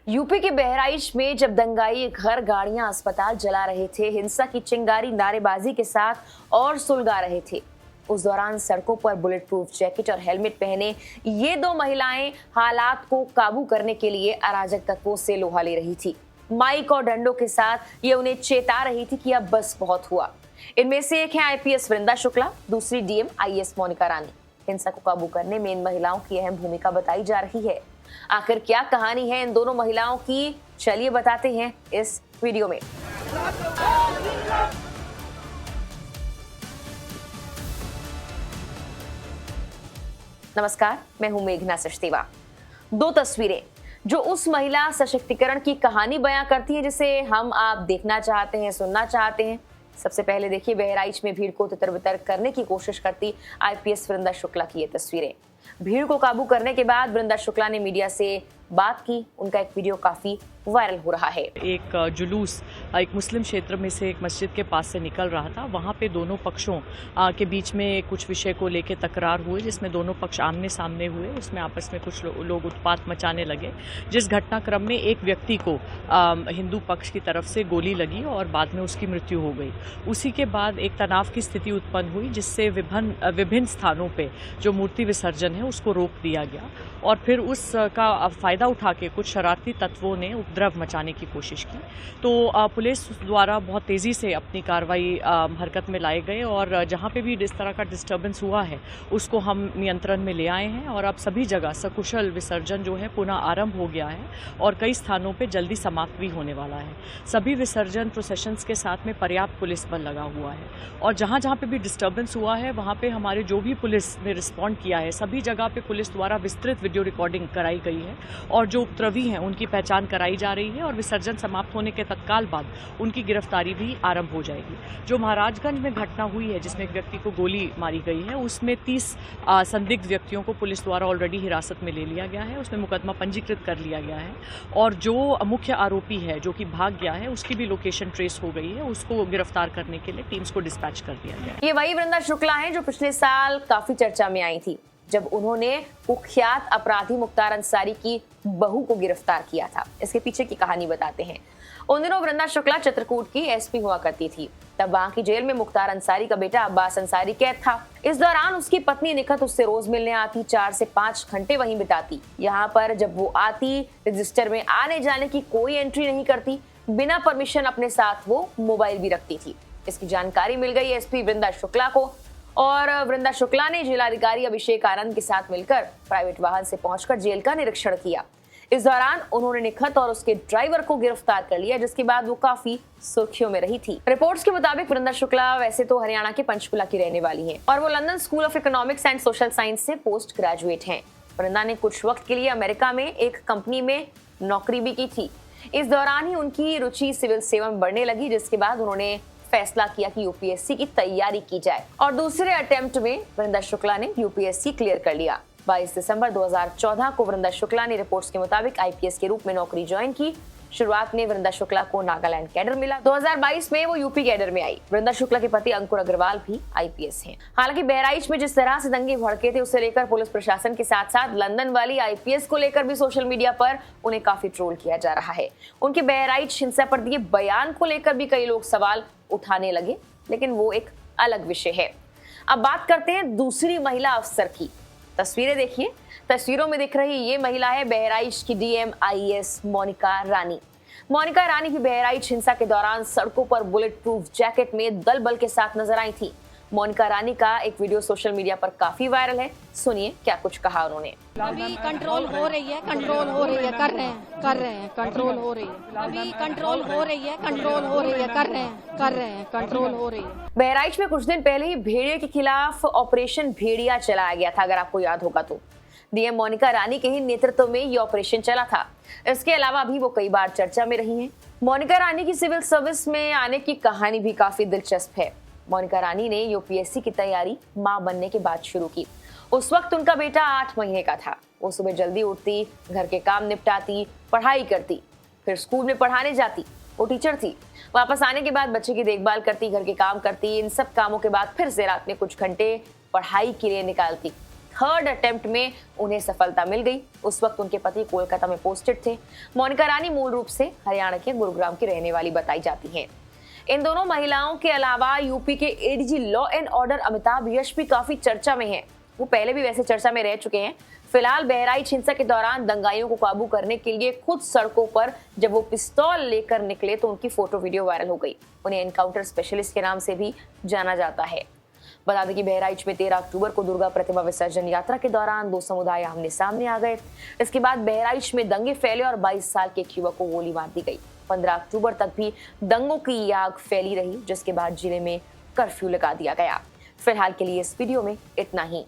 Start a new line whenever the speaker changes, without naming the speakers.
UP के बहराइच में जब दंगाई घर गाड़ियां अस्पताल जला रहे थे, हिंसा की चिंगारी नारेबाजी के साथ और सुलगा रहे थे। उस दौरान सड़कों पर बुलेट प्रूफ जैकेट और हेलमेट पहने ये दो महिलाएं हालात को काबू करने के लिए अराजक तत्वों से लोहा ले रही थी। माइक और डंडों के साथ ये उन्हें चेता रही थी कि अब बस बहुत हुआ। इनमें से एक है आईपीएस वृंदा शुक्ला, दूसरी डीएम आईएएस मोनिका रानी। हिंसा को काबू करने में इन महिलाओं की अहम भूमिका बताई जा रही है। आखिर क्या कहानी है इन दोनों महिलाओं की, चलिए बताते हैं इस वीडियो में। नमस्कार, मैं हूं मेघना सचदेवा। दो तस्वीरें जो उस महिला सशक्तिकरण की कहानी बयां करती हैं जिसे हम आप देखना चाहते हैं, सुनना चाहते हैं। सबसे पहले देखिए बहराइच में भीड़ को तितर-बितर करने की कोशिश करती आईपीएस वृंदा शुक्ला की ये तस्वीरें। भीड़ को काबू करने के बाद वृंदा शुक्ला ने मीडिया से बात की। उनका एक वीडियो काफी वायरल हो रहा है।
एक जुलूस एक मुस्लिम क्षेत्र में से एक मस्जिद के पास से निकल रहा था। वहाँ पे दोनों पक्षों के बीच में कुछ विषय को लेकर तकरार हुई, जिसमें दोनों पक्ष आमने सामने हुए। उसमें आपस में कुछ लोग उत्पात मचाने लगे, जिस घटनाक्रम में एक व्यक्ति को हिंदू पक्ष की तरफ से गोली लगी और बाद में उसकी मृत्यु हो गई। उसी के बाद एक तनाव की स्थिति उत्पन्न हुई, जिससे विभिन्न स्थानों पर जो मूर्ति विसर्जन है उसको रोक दिया गया और फिर उसका फायदा उठा के कुछ शरारती तत्वों ने उपद्रव मचाने की कोशिश की। तो पुलिस द्वारा बहुत तेज़ी से अपनी कार्रवाई हरकत में लाए गए और जहाँ पे भी इस तरह का डिस्टर्बेंस हुआ है उसको हम नियंत्रण में ले आए हैं और अब सभी जगह सकुशल विसर्जन जो है पुनः आरंभ हो गया है और कई स्थानों पे जल्दी समाप्त भी होने वाला है। सभी विसर्जन प्रोसेशंस के साथ में पर्याप्त पुलिस बल लगा हुआ है और जहाँ जहाँ पे भी डिस्टर्बेंस हुआ है वहाँ पे हमारे जो भी पुलिस ने रिस्पॉन्ड किया है, सभी जगह पे पुलिस द्वारा विस्तृत वीडियो रिकॉर्डिंग कराई गई है और जो उपद्रवी हैं उनकी पहचान कराई जा रही है और विसर्जन समाप्त होने के तत्काल बाद उनकी गिरफ्तारी भी आरंभ हो जाएगी। जो महाराजगंज में घटना हुई है जिसमें एक व्यक्ति को गोली मारी गई है, उसमें 30 संदिग्ध व्यक्तियों को पुलिस द्वारा ऑलरेडी हिरासत में ले लिया गया है। उसमें मुकदमा पंजीकृत कर लिया गया है और जो मुख्य आरोपी है जो कि भाग गया है उसकी भी लोकेशन ट्रेस हो गई है। उसको गिरफ्तार करने के लिए टीम्स को डिस्पैच कर दिया गया है।
ये वही वृंदा शुक्ला है जो पिछले साल काफी चर्चा में आई थी जब उन्होंने कुख्यात अपराधी मुख्तार अंसारी की बहू को गिरफ्तार किया था। इसके पीछे की कहानी बताते हैं। उन दिनों वृंदा शुक्ला चित्रकूट की एसपी हुआ करती थी। तब वहां की जेल में मुख्तार अंसारी का बेटा अब्बास अंसारी कैद था। इस दौरान उसकी पत्नी निखत उससे रोज मिलने आती, 4 से 5 घंटे वहीं बिताती। यहाँ पर जब वो आती, रजिस्टर में आने जाने की कोई एंट्री नहीं करती। बिना परमिशन अपने साथ वो मोबाइल भी रखती थी। इसकी जानकारी मिल गई एसपी वृंदा शुक्ला को और वृंदा शुक्ला ने जिलाधिकारी अभिषेक आनंद के साथ मिलकर प्राइवेट वाहन से पहुंचकर जेल का निरीक्षण किया। इस दौरान उन्होंने निखत और उसके ड्राइवर को गिरफ्तार कर लिया, जिसके बाद वो काफी सुर्खियों में रही थी। रिपोर्ट्स के मुताबिक वृंदा शुक्ला वैसे तो हरियाणा के पंचकुला की रहने वाली हैं और वो London school of economics and social science से पोस्ट ग्रेजुएट हैं। वृंदा ने कुछ वक्त के लिए अमेरिका में एक कंपनी में नौकरी भी की थी। इस दौरान ही उनकी रुचि सिविल सेवा में बढ़ने लगी, जिसके बाद उन्होंने फैसला किया कि यूपीएससी की तैयारी की जाए और दूसरे अटेम्प्ट में वृंदा शुक्ला ने यूपीएससी क्लियर कर लिया। 22 दिसंबर 2014 को वृंदा शुक्ला ने रिपोर्ट्स के मुताबिक आईपीएस के रूप में नौकरी ज्वाइन की। शुरुआत में वृंदा शुक्ला को नागालैंड कैडर मिला। 2022 में वो यूपी कैडर में आई। वृंदा शुक्ला के पति अंकुर अग्रवाल भी आईपीएस हैं। हालांकि बहराइच में जिस तरह से दंगे भड़के थे उसे लेकर पुलिस प्रशासन के साथ साथ लंदन वाली आईपीएस को लेकर भी सोशल मीडिया पर उन्हें काफी ट्रोल किया जा रहा है। उनके बहराइच हिंसा पर दिए बयान को लेकर भी कई लोग सवाल उठाने लगे, लेकिन वो एक अलग विषय है। अब बात करते हैं दूसरी महिला अफसर की। तस्वीरें देखिए। तस्वीरों में दिख रही ये महिला है बहराइच की डीएम आईएएस मोनिका रानी। मोनिका रानी भी बहराइच हिंसा के दौरान सड़कों पर बुलेट प्रूफ जैकेट में दल बल के साथ नजर आई थी। मोनिका रानी का एक वीडियो सोशल मीडिया पर काफी वायरल है। सुनिए क्या कुछ कहा उन्होंने।
अभी कंट्रोल हो रही है, कंट्रोल हो रही है, कर रहे हैं, कंट्रोल हो रही है। अभी कंट्रोल हो रही है, कंट्रोल हो रही है, कर रहे हैं, कंट्रोल हो रही है।
बहराइच में कुछ दिन पहले ही भेड़िए के खिलाफ ऑपरेशन भेड़िया चलाया गया था, अगर आपको याद होगा तो। डीएम मोनिका रानी के ही नेतृत्व में ये ऑपरेशन चला था। इसके अलावा भी वो कई बार चर्चा में रही हैं। मोनिका रानी की सिविल सर्विस में आने की कहानी भी काफी दिलचस्प है। मोनिका रानी ने यूपीएससी की तैयारी मां बनने के बाद शुरू की। उस वक्त उनका बेटा 8 महीने का था। वो सुबह जल्दी उठती, घर के काम निपटाती, पढ़ाई करती, फिर स्कूल में पढ़ाने जाती। वो टीचर थी। वापस आने के बाद बच्चे की देखभाल करती, घर के काम करती। इन सब कामों के बाद फिर से रात में कुछ घंटे पढ़ाई के लिए निकालती। थर्ड अटेम्प्ट में उन्हें सफलता मिल गई। उस वक्त उनके पति कोलकाता में पोस्टेड थे। मोनिका रानी मूल रूप से हरियाणा के गुरुग्राम की रहने वाली बताई जाती हैं। इन दोनों महिलाओं के अलावा यूपी के ADG law and order Amitabh Yash भी काफी चर्चा में हैं। वो पहले भी वैसे चर्चा में रह चुके हैं। फिलहाल बहराइच हिंसा के दौरान दंगाइयों को काबू करने के लिए खुद सड़कों पर जब वो पिस्तौल लेकर निकले तो उनकी फोटो वीडियो वायरल हो गई। उन्हें एनकाउंटर स्पेशलिस्ट के नाम से भी जाना जाता है। बता दें कि बहराइच में 13 अक्टूबर को दुर्गा प्रतिमा विसर्जन यात्रा के दौरान दो समुदाय आमने सामने आ गए। इसके बाद बहराइच में दंगे फैले और 22 साल के एक युवक को गोली मार दी गई। 15 अक्टूबर तक भी दंगों की आग फैली रही, जिसके बाद जिले में कर्फ्यू लगा दिया गया। फिलहाल के लिए इस वीडियो में इतना ही।